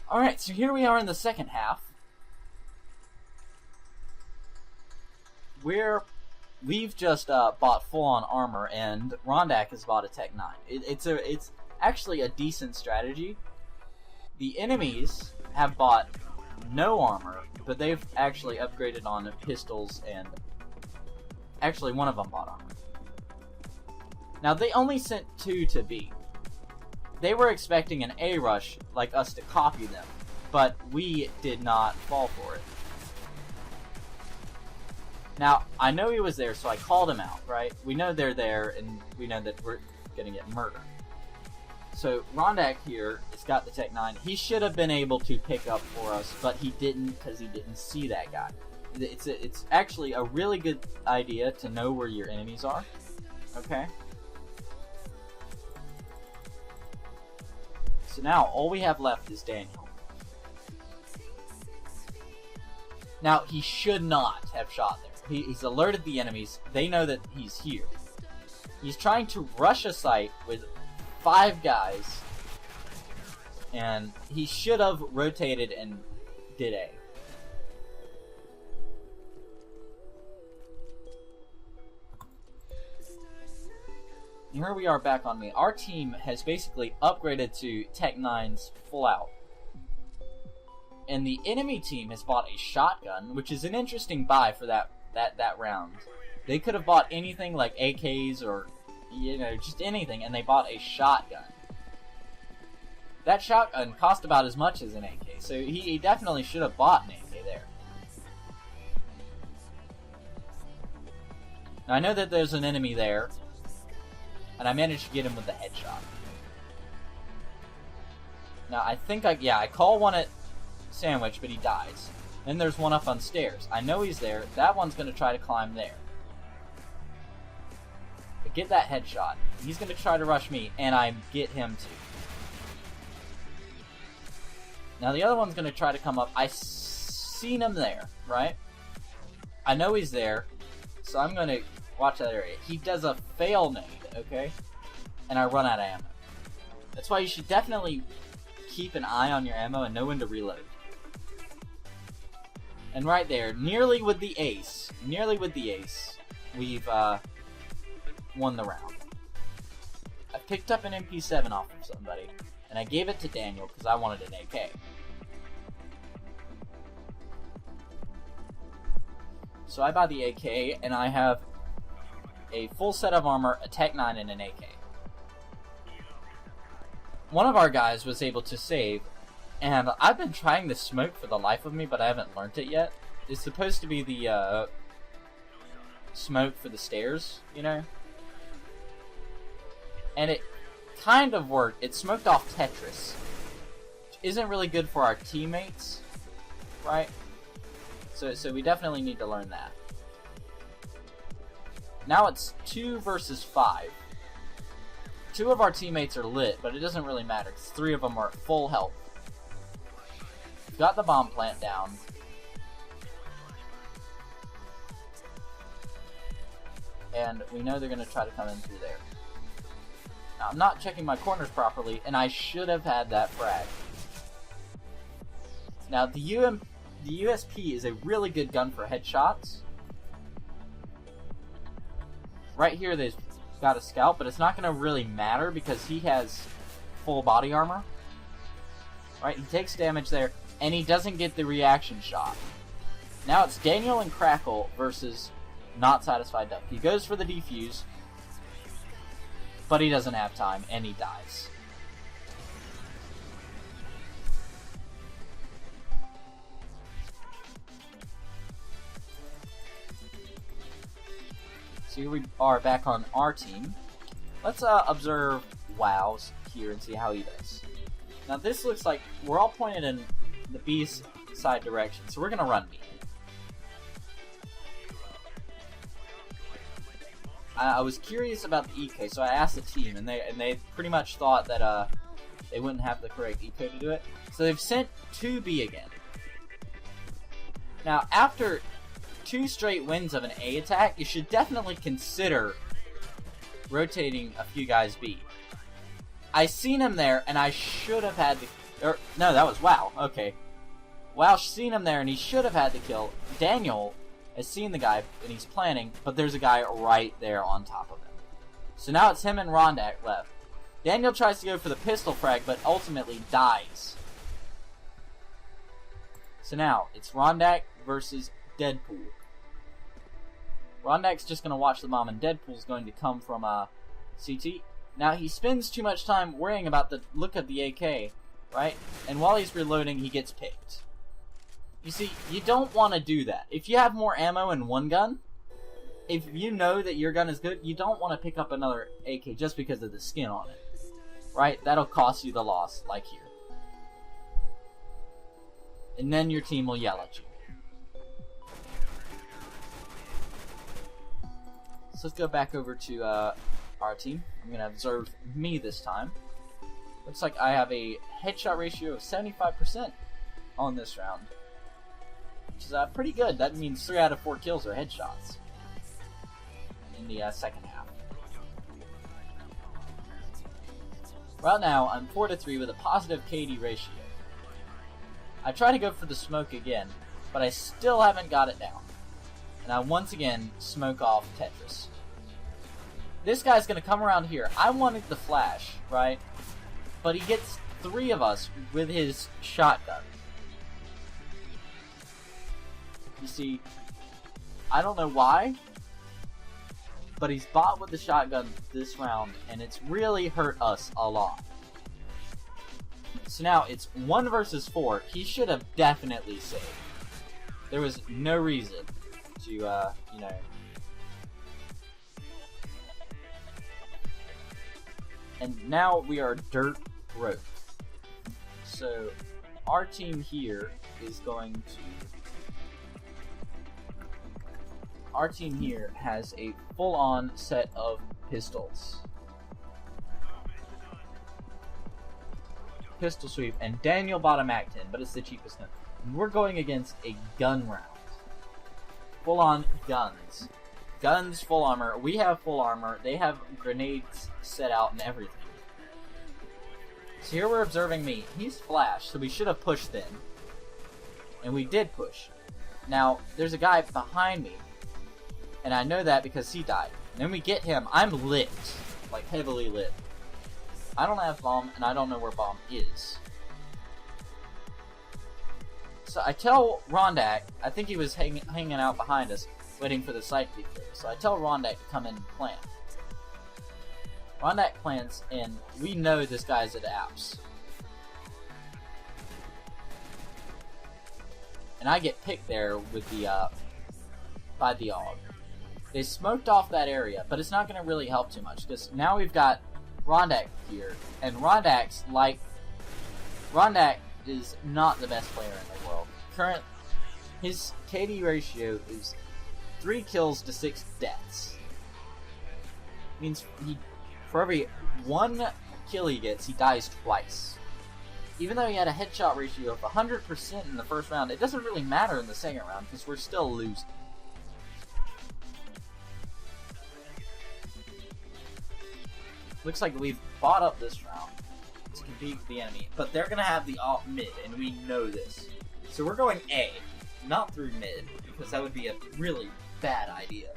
Alright, so here we are in the second half. We've just bought full-on armor, and Rondak has bought a Tech 9. It's actually a decent strategy. The enemies have bought no armor, but they've actually upgraded on pistols, and actually one of them bought armor. Now, they only sent 2 to B. They were expecting an A rush like us to copy them, but we did not fall for it. Now, I know he was there, so I called him out, right? We know they're there, and we know that we're gonna get murdered. So, Rondak here has got the Tech 9. He should have been able to pick up for us, but he didn't because he didn't see that guy. It's actually a really good idea to know where your enemies are, okay? So now, all we have left is Daniel. Now, he should not have shot there. He's alerted the enemies. They know that he's here. He's trying to rush a site with 5 guys. And he should have rotated and did A. Here we are back on me. Our team has basically upgraded to Tech 9s full out. And the enemy team has bought a shotgun, which is an interesting buy for that round. They could have bought anything like AKs or, you know, just anything, and they bought a shotgun. That shotgun cost about as much as an AK, so he definitely should have bought an AK there. Now, I know that there's an enemy there, and I managed to get him with the headshot. Now, I think I call one at Sandwich, but he dies. Then there's one up on stairs. I know he's there. That one's going to try to climb there. I get that headshot. He's going to try to rush me, and I get him too. Now the other one's going to try to come up. I seen him there, right? I know he's there, so I'm going to watch that area. He does a fail nade, okay? And I run out of ammo. That's why you should definitely keep an eye on your ammo and know when to reload. And right there, nearly with the ace, we've won the round. I picked up an MP7 off of somebody, and I gave it to Daniel because I wanted an AK. So I buy the AK, and I have a full set of armor, a Tech 9, and an AK. One of our guys was able to save, and I've been trying this smoke for the life of me, but I haven't learned it yet. It's supposed to be the smoke for the stairs, you know? And it kind of worked. It smoked off Tetris, which isn't really good for our teammates, right? So we definitely need to learn that. Now it's 2 versus 5. 2 of our teammates are lit, but it doesn't really matter because 3 of them are at full health. We've got the bomb plant down. And we know they're going to try to come in through there. Now, I'm not checking my corners properly, and I should have had that frag. Now, the USP is a really good gun for headshots. Right here, they've got a scout, but it's not going to really matter because he has full body armor. Right, he takes damage there, and he doesn't get the reaction shot. Now it's Daniel and Crackle versus Not Satisfied Duck. He goes for the defuse, but he doesn't have time, and he dies. So here we are back on our team. Let's observe Wow's here and see how he does. Now this looks like we're all pointed in the B side direction, so we're going to run B. I was curious about the eco, so I asked the team, and they pretty much thought that they wouldn't have the correct eco to do it. So they've sent 2B again. Now, after 2 straight wins of an A attack, you should definitely consider rotating a few guys B. I seen him there, and I should have had the... no, that was WoW. Okay. WoW seen him there, and he should have had the kill. Daniel has seen the guy, and he's planning, but there's a guy right there on top of him. So now it's him and Rondak left. Daniel tries to go for the pistol frag, but ultimately dies. So now, it's Rondak versus Deadpool. Rondak's just going to watch the bomb, and Deadpool's going to come from CT. Now, he spends too much time worrying about the look of the AK, right? And while he's reloading, he gets picked. You see, you don't want to do that. If you have more ammo in one gun, if you know that your gun is good, you don't want to pick up another AK just because of the skin on it. Right? That'll cost you the loss, like here. And then your team will yell at you. So let's go back over to our team. I'm going to observe me this time. Looks like I have a headshot ratio of 75% on this round. Which is pretty good. That means 3 out of 4 kills are headshots. In the second half. Right now, I'm 4-3 with a positive KD ratio. I try to go for the smoke again, but I still haven't got it down. And I once again smoke off Tetris. This guy's going to come around here. I wanted the flash, right? But he gets 3 of us with his shotgun. You see, I don't know why, but he's bought with the shotgun this round, and it's really hurt us a lot. So now it's 1 versus 4. He should have definitely saved. There was no reason to, you know. And now we are dirt broke. So our team here is going to... Our team here has a full-on set of pistols. Pistol sweep, and Daniel bought a MAC-10, but it's the cheapest gun. We're going against a gun round. Full-on guns. Guns, full armor. We have full armor. They have grenades set out and everything. So here we're observing me. He's flashed, so we should have pushed then. And we did push. Now, there's a guy behind me. And I know that because he died. And then we get him. I'm lit. Like, heavily lit. I don't have bomb, and I don't know where bomb is. So I tell Rondak, I think he was hanging out behind us, waiting for the site to be clear. So I tell Rondak to come in and plant. Rondak plants, and we know this guy's at apps. And I get picked there with the, by the AUG. They smoked off that area, but it's not going to really help too much, because now we've got Rondak here, and Rondak is not the best player in the world. His KD ratio is 3 kills to 6 deaths. Means for every 1 kill he gets, he dies twice. Even though he had a headshot ratio of 100% in the first round, it doesn't really matter in the second round, because we're still losing. Looks like we've bought up this round to compete with the enemy, but they're going to have the off mid, and we know this. So we're going A, not through mid, because that would be a really bad idea.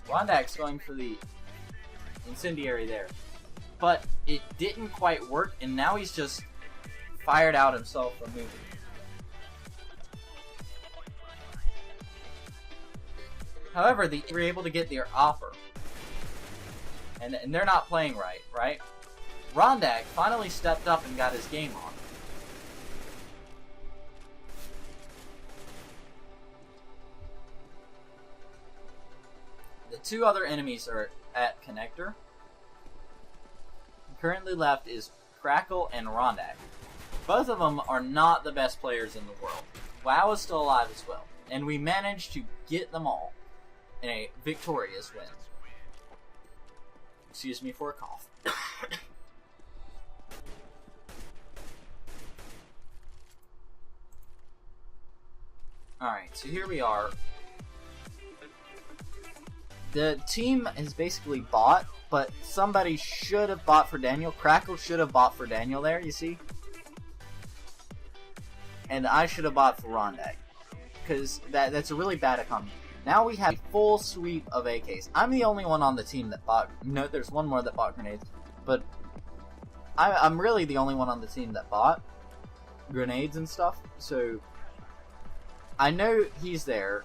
Rondak's going for the incendiary there, but it didn't quite work, and now he's just fired out himself from moving. However, they were able to get their offer. And they're not playing right? Rondak finally stepped up and got his game on. The 2 other enemies are at Connector. Currently left is Fractal and Rondak. Both of them are not the best players in the world. WoW is still alive as well. And we managed to get them all in a victorious win. Excuse me for a cough. Alright, so here we are. The team is basically bought, but somebody should have bought for Daniel. Fractal should have bought for Daniel there, you see? And I should have bought for Rondak. Because that's a really bad economy. Now we have a full sweep of AKs. I'm the only one on the team that bought... No, there's one more that bought grenades. But I'm really the only one on the team that bought grenades and stuff. So I know he's there.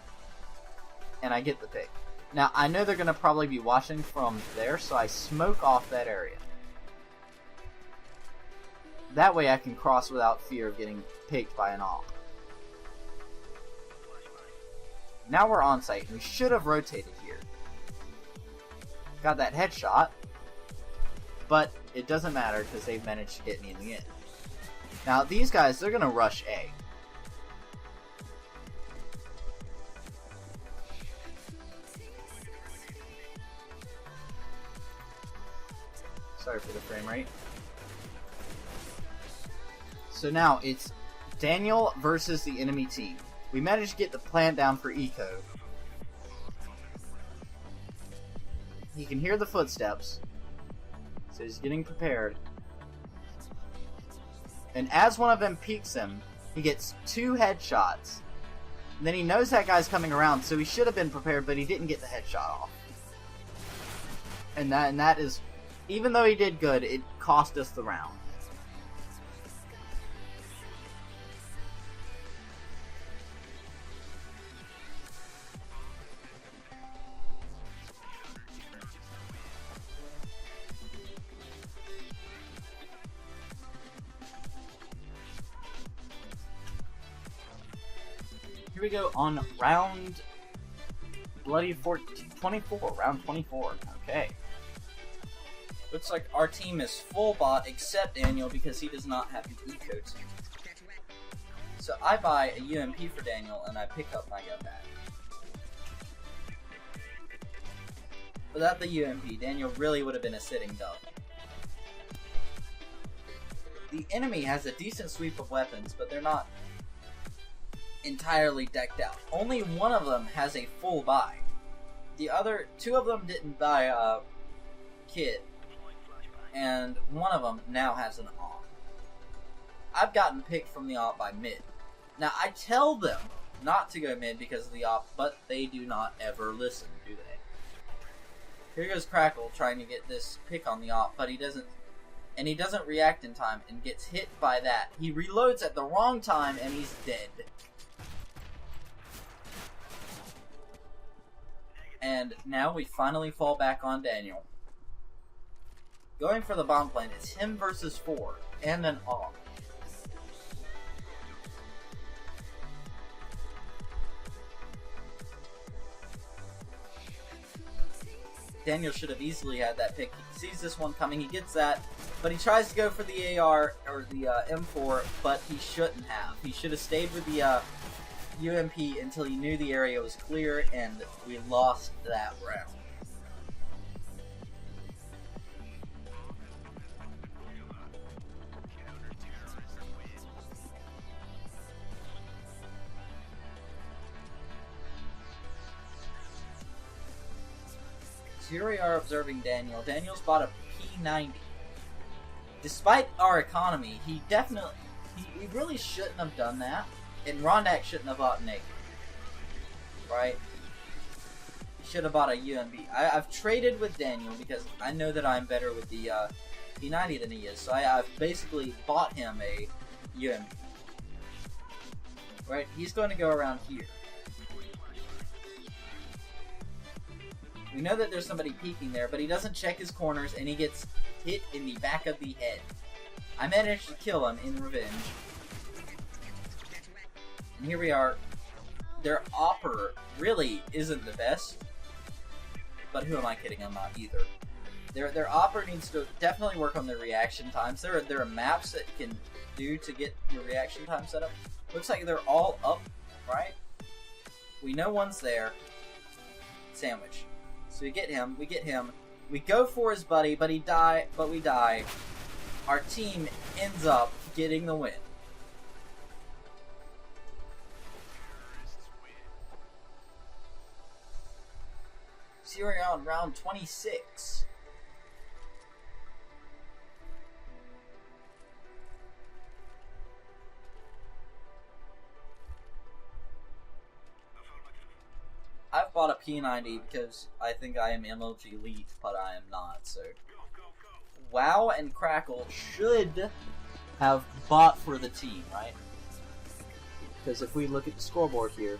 And I get the pick. Now, I know they're going to probably be watching from there, so I smoke off that area. That way I can cross without fear of getting picked by an AWP. Now we're on site, and we should have rotated here. Got that headshot, but it doesn't matter because they've managed to get me in the end. Now, these guys, they're going to rush A. Sorry for the frame rate. So now it's Daniel versus the enemy team. We managed to get the plant down for Eco. He can hear the footsteps, so he's getting prepared. And as one of them peeks him, he gets 2 headshots. And then he knows that guy's coming around, so he should have been prepared, but he didn't get the headshot off. And that is... Even though he did good, it cost us the round. Here we go on round bloody 24, round 24. Okay. Looks like our team is full bot except Daniel because he does not have the eco team. So I buy a UMP for Daniel and I pick up my gun back. Without the UMP, Daniel really would have been a sitting duck. The enemy has a decent sweep of weapons, but they're not entirely decked out. Only one of them has a full buy. The other 2 of them didn't buy a kit. And one of them now has an AWP. I've gotten picked from the AWP by mid. Now, I tell them not to go mid because of the AWP, but they do not ever listen, do they? Here goes Fractal trying to get this pick on the AWP, but he doesn't. And he doesn't react in time and gets hit by that. He reloads at the wrong time and he's dead. And now we finally fall back on Daniel. Going for the bomb plant, it's him versus 4, and an AWP. Daniel should have easily had that pick. He sees this one coming, he gets that, but he tries to go for the AR, or the M4, but he shouldn't have. He should have stayed with the UMP until he knew the area was clear, and we lost that round. So here we are observing Daniel. Daniel's bought a P90. Despite our economy, he really shouldn't have done that. And Rondak shouldn't have bought naked. Right? He should have bought a UMB. I've traded with Daniel because I know that I'm better with the P90 than he is. So I've basically bought him a UMB. Right? He's going to go around here. We know that there's somebody peeking there, but he doesn't check his corners and he gets hit in the back of the head. I managed to kill him in revenge. And here we are. Their AWPer really isn't the best. But who am I kidding? I'm not either. Their opera needs to definitely work on their reaction times. There are maps that can do to get your reaction time set up. Looks like they're all up, right? We know one's there. Sandwich. So we get him. We go for his buddy, but we die. Our team ends up getting the win. So we're on round 26. I've bought a P90 because I think I am MLG Elite, but I am not, so... WoW and Crackle should have bought for the team, right? Because if we look at the scoreboard here,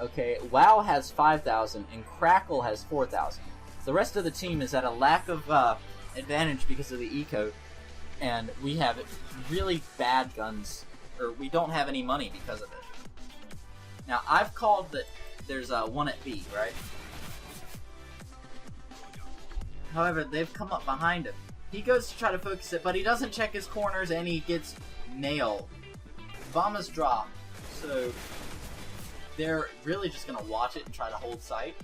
okay, WoW has 5,000 and Crackle has 4,000. The rest of the team is at a lack of advantage because of the eco, and we have really bad guns, or we don't have any money because of it. Now, I've called that there's one at B, right? However, they've come up behind him. He goes to try to focus it, but he doesn't check his corners, and he gets nailed. Bombas drop, so they're really just going to watch it and try to hold sight.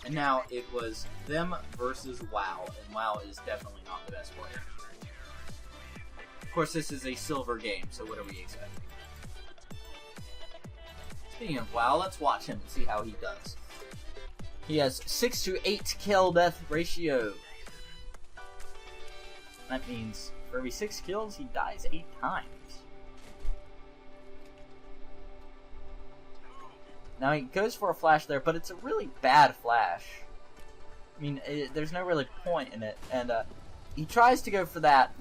And now it was them versus WoW, and WoW is definitely not the best player. Of course, this is a silver game, so what are we expecting? Speaking of WoW, let's watch him and see how he does. He has 6 to 8 kill death ratio. That means for every 6 kills, he dies 8 times. Now he goes for a flash there, but it's a really bad flash. I mean, there's no really point in it, and he tries to go for that,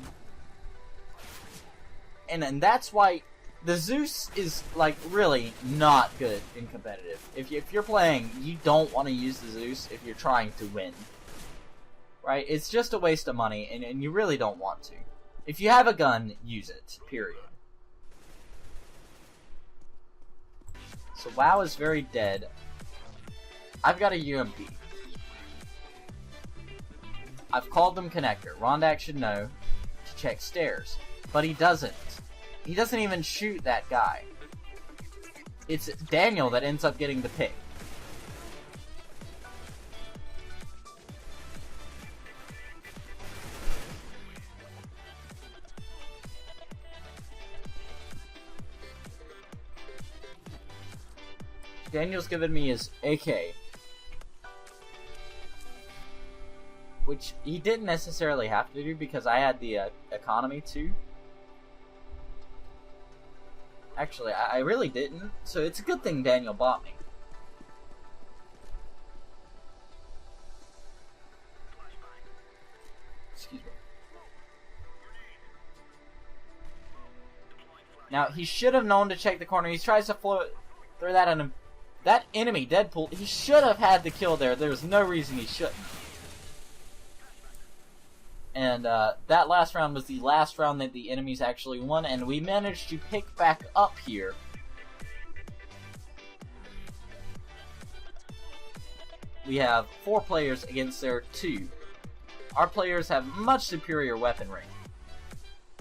and that's why the Zeus is, like, really not good in competitive. If you're playing, you don't want to use the Zeus if you're trying to win. Right? It's just a waste of money, and you really don't want to. If you have a gun, use it. Period. So WoW is very dead. I've got a UMP. I've called them connector. Rondak should know to check stairs. But he doesn't. He doesn't even shoot that guy. It's Daniel that ends up getting the pick. Daniel's given me his AK. Which he didn't necessarily have to do because I had the economy too. Actually, I really didn't, so it's a good thing Daniel bought me. Excuse me. Now, he should have known to check the corner. He tries to throw that at him. That enemy, Deadpool, he should have had the kill there. There was no reason he shouldn't. And that last round was the last round that the enemies actually won, and we managed to pick back up here. We have 4 players against their 2. Our players have much superior weaponry.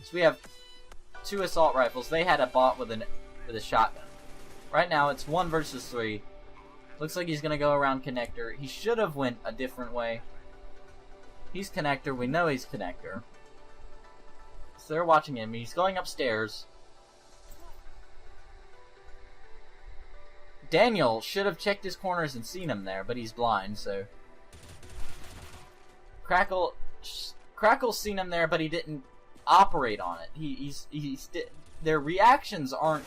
So we have 2 assault rifles. They had a bot with a shotgun. Right now it's 1 versus 3. Looks like he's gonna go around connector. He should have went a different way. He's connector. We know he's connector. So they're watching him. He's going upstairs. Daniel should have checked his corners and seen him there, but he's blind, so... Crackle's seen him there, but he didn't operate on it. Their reactions aren't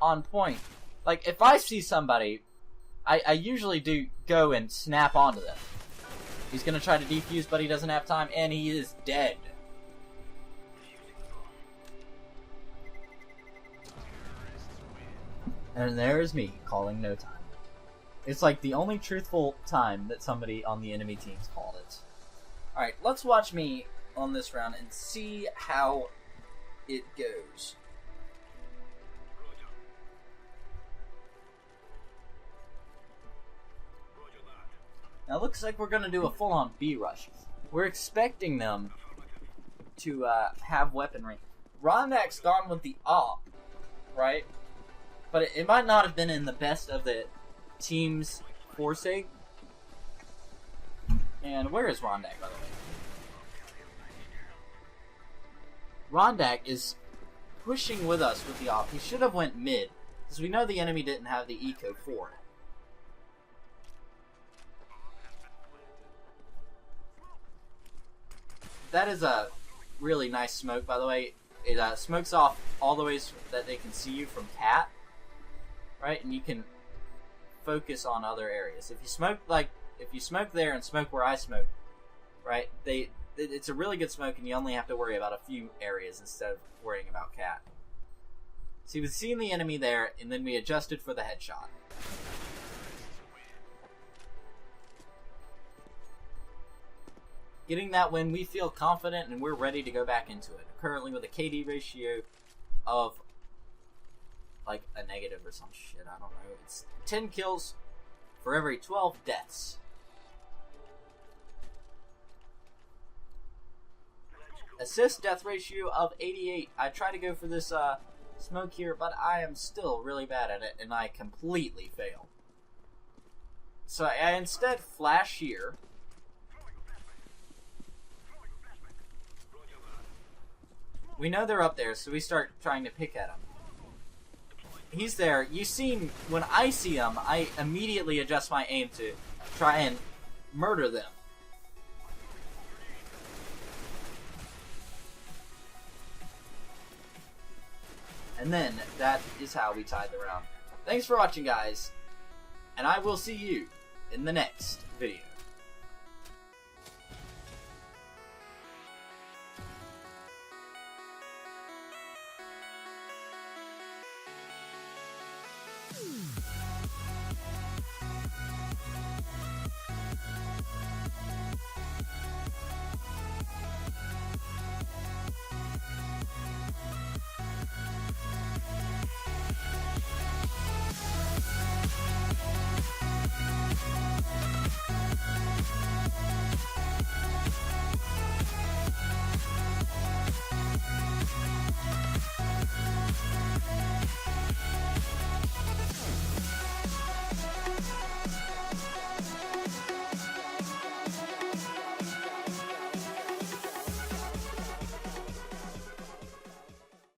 on point. Like, if I see somebody, I usually do go and snap onto them. He's gonna try to defuse, but he doesn't have time, and he is dead. And there's me, calling no time. It's like the only truthful time that somebody on the enemy team's called it. Alright, let's watch me on this round and see how it goes. Now it looks like we're going to do a full-on B rush. We're expecting them to have weaponry. Rondak's gone with the AWP, right? But it might not have been in the best of the team's foresight. And where is Rondak, by the way? Rondak is pushing with us with the AWP. He should have went mid, because we know the enemy didn't have the Eco 4. That is a really nice smoke, by the way. It smokes off all the ways that they can see you from Cat, right? And you can focus on other areas. If you smoke there and smoke where I smoke, right? It's a really good smoke, and you only have to worry about a few areas instead of worrying about Cat. See, we've seen the enemy there, and then we adjusted for the headshot. Getting that win, we feel confident, and we're ready to go back into it. Currently with a KD ratio of like a negative or some shit, I don't know. It's 10 kills for every 12 deaths. Assist death ratio of 88. I try to go for this smoke here, but I am still really bad at it, and I completely fail. So I instead flash here. We know they're up there, so we start trying to pick at him. He's there. You've seen, when I see him, I immediately adjust my aim to try and murder them. And then, that is how we tied the round. Thanks for watching, guys, and I will see you in the next video.